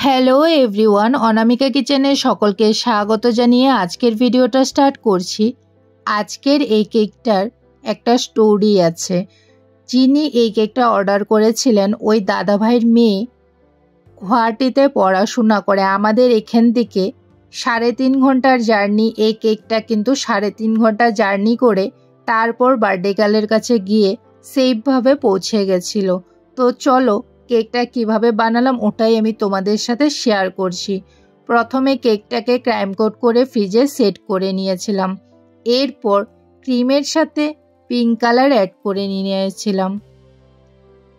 Hello everyone, অনামিকা কিচেনে সকলকে স্বাগত জানিয়ে আজকের ভিডিওটা স্টার্ট করছি। আজকের এই কেকটার একটা স্টোরি আছে। যিনি এই কেকটা অর্ডার করেছিলেন ওই দাদাভাইয়ের মেয়ে গুয়াহাটিতে পড়াশোনা করে। আমাদের এখান থেকে 3.5 ঘন্টার জার্নি। এই কেকটা কিন্তু 3.5 ঘন্টা জার্নি করে তারপর বার্থডে গার্লের কাছে গিয়ে সেফভাবে পৌঁছে গেছিল। তো চলো কেকটা কিভাবে বানালাম ওটাই আমি তোমাদের সাথে শেয়ার করছি। প্রথমে কেকটাকে ক্রাইম কোট করে ফ্রিজে সেট করে নিয়েছিলাম। এরপর ক্রিমের সাথে পিঙ্ক কালার অ্যাড করে নিয়েছিলাম।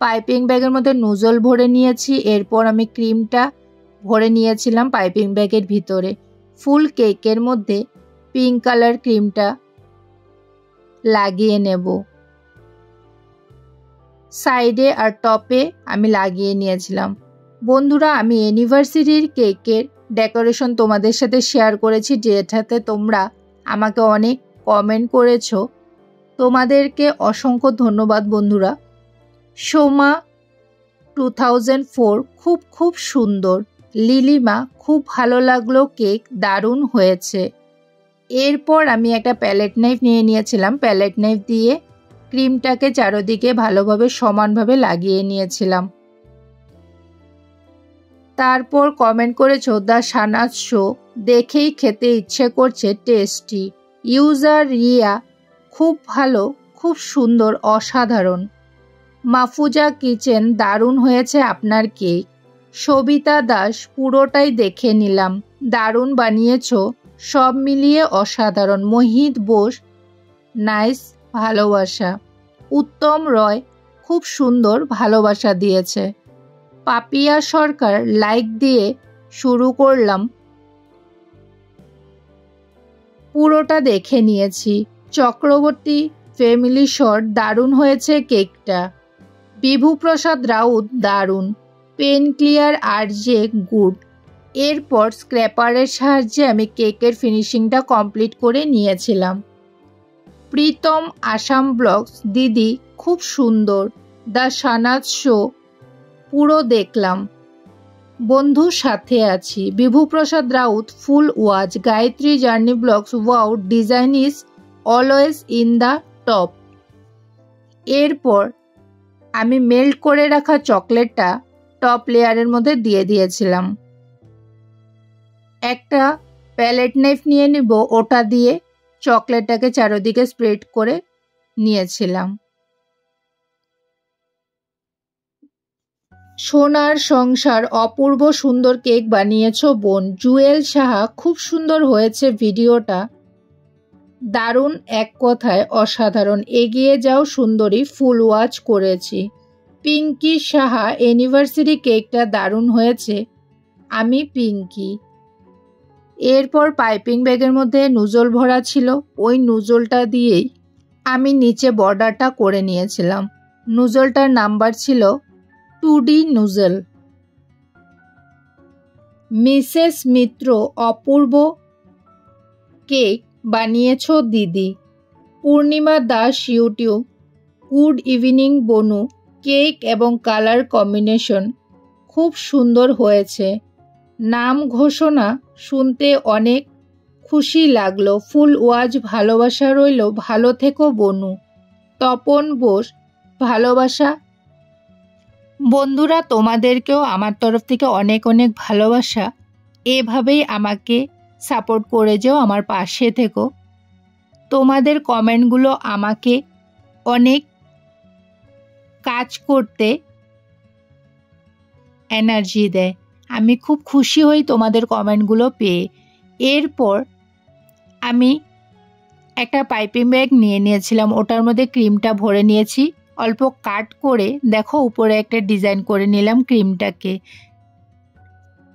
পাইপিং ব্যাগের মধ্যে নুজল ভরে নিয়েছি। এরপর আমি ক্রিমটা ভরে নিয়েছিলাম পাইপিং ব্যাগের ভিতরে। ফুল কেকের মধ্যে পিঙ্ক কালার ক্রিমটা লাগিয়ে নেব। সাইডে আর টপে আমি লাগিয়ে নিয়েছিলাম। বন্ধুরা, আমি অ্যানিভার্সারির কেকের ডেকোরেশন তোমাদের সাথে শেয়ার করেছি, যেটাতে তোমরা আমাকে অনেক কমেন্ট করেছো। তোমাদেরকে অসংখ্য ধন্যবাদ বন্ধুরা। সোমা 2004 খুব সুন্দর। লিলিমা খুব ভালো লাগলো, কেক দারুণ হয়েছে। এরপর আমি একটা প্যালেট নাইফ নিয়ে নিয়েছিলাম। প্যালেট নাইফ দিয়ে ক্রিমটাকে চারদিকে ভালোভাবে সমানভাবে লাগিয়ে নিয়েছিলাম। তারপর কমেন্ট করেছো দ্য শাহনাজ শো, দেখেই খেতে ইচ্ছে করছে, টেস্টি। ইউজার রিয়া, খুব ভালো, খুব সুন্দর, অসাধারণ। মাফুজা কিচেন, দারুণ হয়েছে আপনার কেক। সবিতা দাস, পুরোটাই দেখে নিলাম, দারুণ বানিয়েছো, সব মিলিয়ে অসাধারণ। মোহিত বোস, নাইস, ভালোবাসা। উত্তম রয়, খুব সুন্দর, ভালোবাসা দিয়েছে। পাপিয়া সরকার, লাইক দিয়ে শুরু করলাম, পুরোটা দেখে নিয়েছি। চক্রবর্তী ফ্যামিলি শর্ট, দারুণ হয়েছে কেকটা। বিভুপ্রসাদ রাউত, দারুণ। পেন ক্লিয়ার আরজে, গুড। এরপর স্ক্র্যাপারের সাহায্যে আমি কেকের ফিনিশিংটা কমপ্লিট করে নিয়েছিলাম। প্রীতম আসাম ব্লগস, দিদি খুব সুন্দর। দ্য শাহনাজ শো, পুরো দেখলাম, বন্ধুর সাথে আছি। Bibhuprasad Rout, full watch. Gayatri journey blogs, wow, design is always in the top. এরপর আমি মেল্ট করে রাখা চকলেটটা টপ লেয়ারের মধ্যে দিয়ে দিয়েছিলাম। একটা প্যালেট নাইফ নিয়ে নিব, ওটা দিয়ে চকলেটটাকে চারদিকে স্প্রেড করে নিয়েছিলাম। সোনার সংসার, অপূর্ব সুন্দর কেক বানিয়েছো বোন। জুয়েল সাহা, খুব সুন্দর হয়েছে ভিডিওটা, দারুণ, এক কথায় অসাধারণ। এগিয়ে যাও সুন্দরী, ফুল ওয়াচ করেছি। পিঙ্কি সাহা, অ্যানিভার্সারি কেকটা দারুণ হয়েছে, আমি পিঙ্কি। এরপর পাইপিং ব্যাগের মধ্যে নুজল ভরা ছিল, ওই নুজলটা দিয়েই আমি নিচে বর্ডারটা করে নিয়েছিলাম। নুজলটার নাম্বার ছিল 2D নুজল। মিসেস মিত্র, অপূর্ব কেক বানিয়েছো দিদি। পূর্ণিমা দাস ইউটিউব, গুড ইভিনিং বনু, কেক এবং কালার কম্বিনেশন খুব সুন্দর হয়েছে। নাম ঘোষণা শুনতে অনেক খুশি লাগলো। ফুল ওয়াজ, ভালোবাসা রইল, ভালো থেকো বনু। তপন বোস, ভালোবাসা। বন্ধুরা, তোমাদেরকেও আমার তরফ থেকে অনেক অনেক ভালোবাসা। এভাবেই আমাকে সাপোর্ট করে যেও, আমার পাশে থেকো। তোমাদের কমেন্টগুলো আমাকে অনেক কাজ করতে এনার্জি দেয়। আমি খুব খুশি হই তোমাদের কমেন্টগুলো পেয়ে। এরপর আমি একটা পাইপিং ব্যাগ নিয়ে নিয়েছিলাম, ওটার মধ্যে ক্রিমটা ভরে নিয়েছি। অল্প কাট করে দেখো উপরে একটা ডিজাইন করে নিলাম ক্রিমটাকে।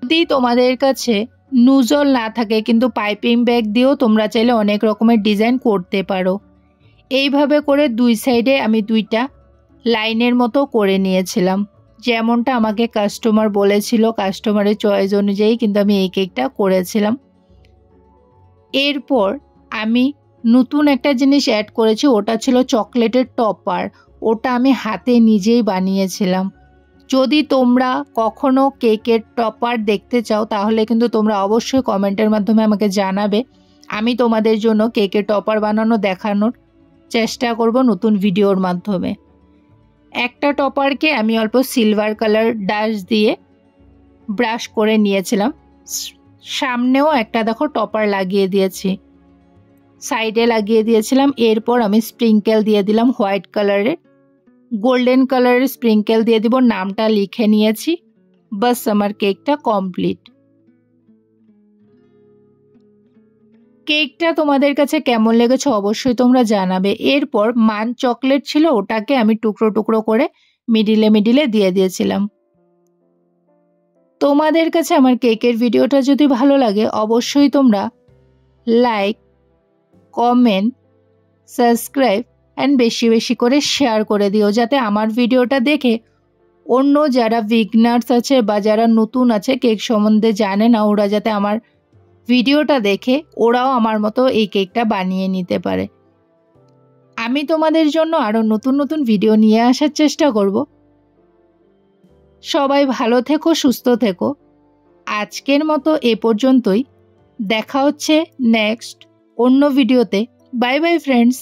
যদি তোমাদের কাছে নুজল না থাকে কিন্তু পাইপিং ব্যাগ দিয়েও তোমরা চাইলে অনেক রকমের ডিজাইন করতে পারো। এইভাবে করে দুই সাইডে আমি দুইটা লাইনের মতো করে নিয়েছিলাম, যেমনটা আমাকে কাস্টমার বলেছিল। কাস্টমারের চয়েস অনুযায়ী কিন্তু আমি এই কেকটা করেছিলাম। এরপর আমি নতুন একটা জিনিস অ্যাড করেছি, ওটা ছিল চকলেটের টপার। ওটা আমি হাতে নিজেই বানিয়েছিলাম। যদি তোমরা কখনো কেকের টপার দেখতে চাও তাহলে কিন্তু তোমরা অবশ্যই কমেন্টের মাধ্যমে আমাকে জানাবে। আমি তোমাদের জন্য কেকের টপার বানানো দেখানোর চেষ্টা করব নতুন ভিডিওর মাধ্যমে। একটা টপারকে আমি অল্প সিলভার কালার ডাশ দিয়ে ব্রাশ করে নিয়েছিলাম। সামনেও একটা দেখো টপার লাগিয়ে দিয়েছি, সাইডে লাগিয়ে দিয়েছিলাম। এরপর আমি স্প্রিঙ্কেল দিয়ে দিলাম হোয়াইট কালারের, গোল্ডেন কালারের স্প্রিঙ্কেল দিয়ে দিব। নামটা লিখে নিয়েছি। বাস আমার কেকটা কমপ্লিট। কেকটা তোমাদের কাছে কেমন লেগেছে অবশ্যই তোমরা জানাবে। এরপর মান চকলেট ছিল, ওটাকে আমি টুকরো টুকরো করে মিডিলে মিডিলে দিয়ে দিয়েছিলাম। তোমাদের কাছে আমার কেকের ভিডিওটা যদি ভালো লাগে অবশ্যই তোমরা লাইক, কমেন্ট, সাবস্ক্রাইব অ্যান্ড বেশি বেশি করে শেয়ার করে দিও, যাতে আমার ভিডিওটা দেখে অন্য যারা বিগনার্স আছে বা যারা নতুন আছে কেক সম্বন্ধে জানে না, ওরা যাতে আমার ভিডিওটা দেখে ওরাও আমার মতো এই কেকটা বানিয়ে নিতে পারে। আমি তোমাদের জন্য আরও নতুন নতুন ভিডিও নিয়ে আসার চেষ্টা করব। সবাই ভালো থেকো, সুস্থ থেকো। আজকের মতো এ পর্যন্তই। দেখা হচ্ছে নেক্সট অন্য ভিডিওতে। Bye bye friends.